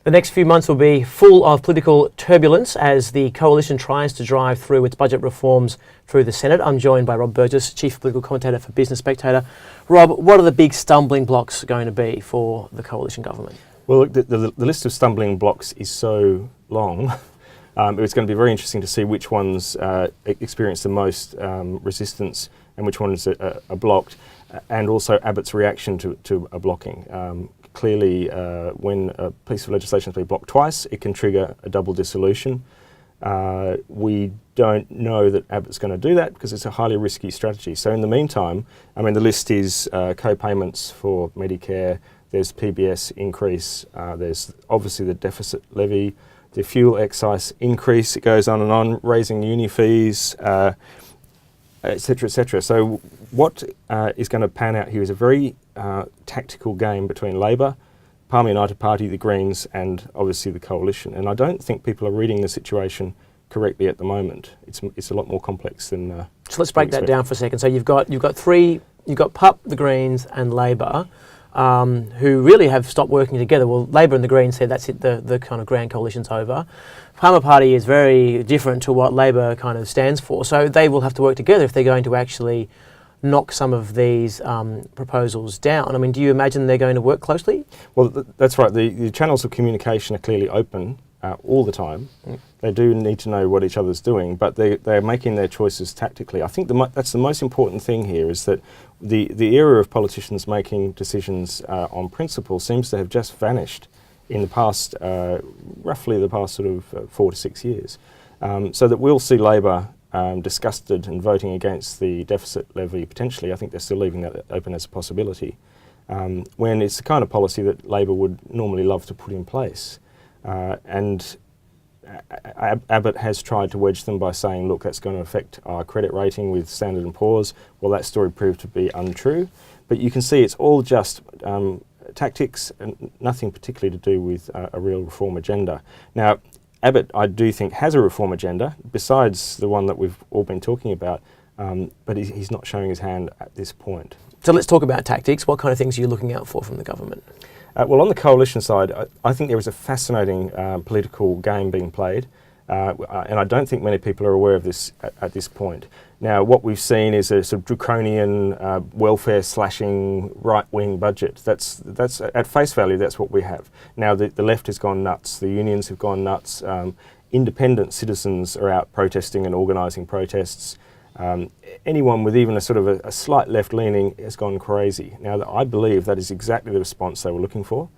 The next few months will be full of political turbulence as the coalition tries to drive through its budget reforms through the Senate. I'm joined by Rob Burgess, Chief Political Commentator for Business Spectator. Rob, what are the big stumbling blocks going to be for the coalition government? Well, look, the list of stumbling blocks is so long. It's going to be very interesting to see which ones experience the most resistance and which ones are blocked, and also Abbott's reaction to a blocking. Clearly, when a piece of legislation has been blocked twice, it can trigger a double dissolution. We don't know that Abbott's going to do that because it's a highly risky strategy. So in the meantime, I mean, the list is co-payments for Medicare, there's PBS increase, there's obviously the deficit levy, the fuel excise increase, it goes on, raising uni fees, et cetera, et cetera. So what is going to pan out here is a very tactical game between Labor, Palmer United Party, the Greens, and obviously the coalition. And I don't think people are reading the situation correctly at the moment. It's a lot more complex than. So let's break that down for a second. So you've got PUP, the Greens, and Labor, who really have stopped working together. Well, Labor and the Greens said that's it. The kind of grand coalition's over. Palmer Party is very different to what Labor kind of stands for. So they will have to work together if they're going to actually knock some of these proposals down. I mean, do you imagine they're going to work closely? Well, that's right. The channels of communication are clearly open all the time. They do need to know what each other's doing, but they're making their choices tactically. I think that's the most important thing here, is that the era of politicians making decisions on principle seems to have just vanished in the past, roughly the past sort of 4 to 6 years. So that we'll see Labor disgusted and voting against the deficit levy potentially. I think they're still leaving that open as a possibility, when it's the kind of policy that Labor would normally love to put in place. And Abbott has tried to wedge them by saying, look, that's going to affect our credit rating with Standard & Poor's. Well, that story proved to be untrue. But you can see it's all just tactics and nothing particularly to do with a real reform agenda. Now, Abbott, I do think, has a reform agenda, besides the one that we've all been talking about, but he's not showing his hand at this point. So let's talk about tactics. What kind of things are you looking out for from the government? Well, on the coalition side, I think there is a fascinating political game being played, and I don't think many people are aware of this at this point. Now, what we've seen is a sort of draconian, welfare-slashing, right-wing budget. That's at face value, that's what we have. Now, the left has gone nuts. The unions have gone nuts. Independent citizens are out protesting and organising protests. Anyone with even a sort of a slight left-leaning has gone crazy. Now, I believe that is exactly the response they were looking for.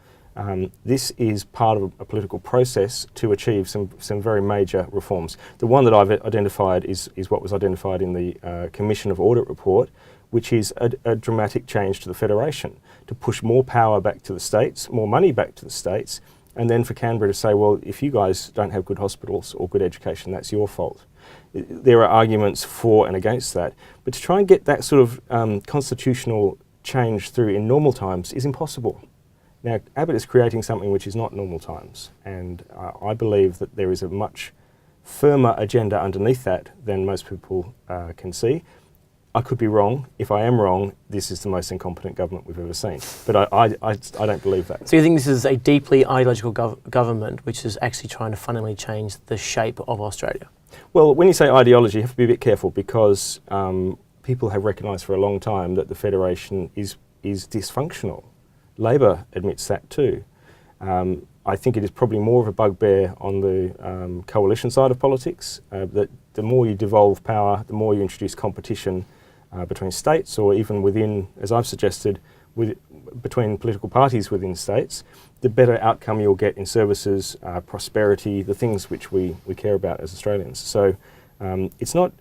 This is part of a political process to achieve some very major reforms. The one that I've identified is what was identified in the Commission of Audit report, which is a dramatic change to the Federation, to push more power back to the states, more money back to the states, and then for Canberra to say, well, if you guys don't have good hospitals or good education, that's your fault. There are arguments for and against that, but to try and get that sort of constitutional change through in normal times is impossible. Now, Abbott is creating something which is not normal times, and I believe that there is a much firmer agenda underneath that than most people can see. I could be wrong. If I am wrong, this is the most incompetent government we've ever seen. But I don't believe that. So you think this is a deeply ideological government which is actually trying to fundamentally change the shape of Australia? Well, when you say ideology, you have to be a bit careful, because people have recognised for a long time that the Federation is dysfunctional. Labor admits that too. I think it is probably more of a bugbear on the coalition side of politics, that the more you devolve power, the more you introduce competition between states, or even within, as I've suggested, between political parties within states, the better outcome you'll get in services, prosperity, the things which we care about as Australians. So it's not,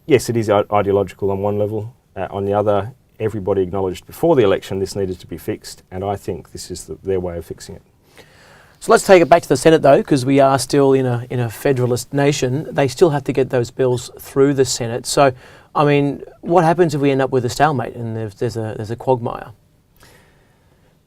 yes, it is ideological on one level. On the other, everybody acknowledged before the election this needed to be fixed, and I think this is their way of fixing it. So let's take it back to the Senate, though, because we are still in a federalist nation. They still have to get those bills through the Senate. So, I mean, what happens if we end up with a stalemate and there's a quagmire?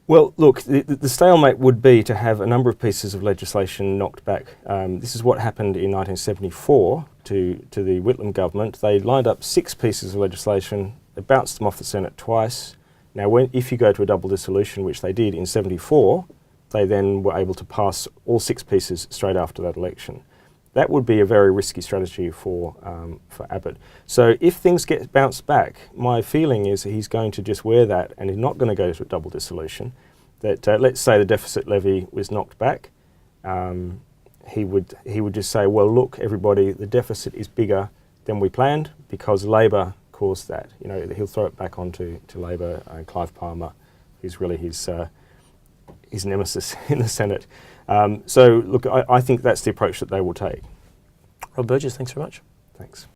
Well, look, the stalemate would be to have a number of pieces of legislation knocked back. This is what happened in 1974 to the Whitlam government. They lined up 6 pieces of legislation. They bounced them off the Senate twice. Now, if you go to a double dissolution, which they did in 74, they then were able to pass all 6 pieces straight after that election. That would be a very risky strategy for Abbott. So if things get bounced back, my feeling is he's going to just wear that and he's not going to go to a double dissolution. That let's say the deficit levy was knocked back, he would just say, well, look, everybody, the deficit is bigger than we planned because Labor caused that. You know, he'll throw it back onto Labor. Clive Palmer, who's really his nemesis in the Senate. So look, I think that's the approach that they will take. Rob Burgess, thanks very much. Thanks.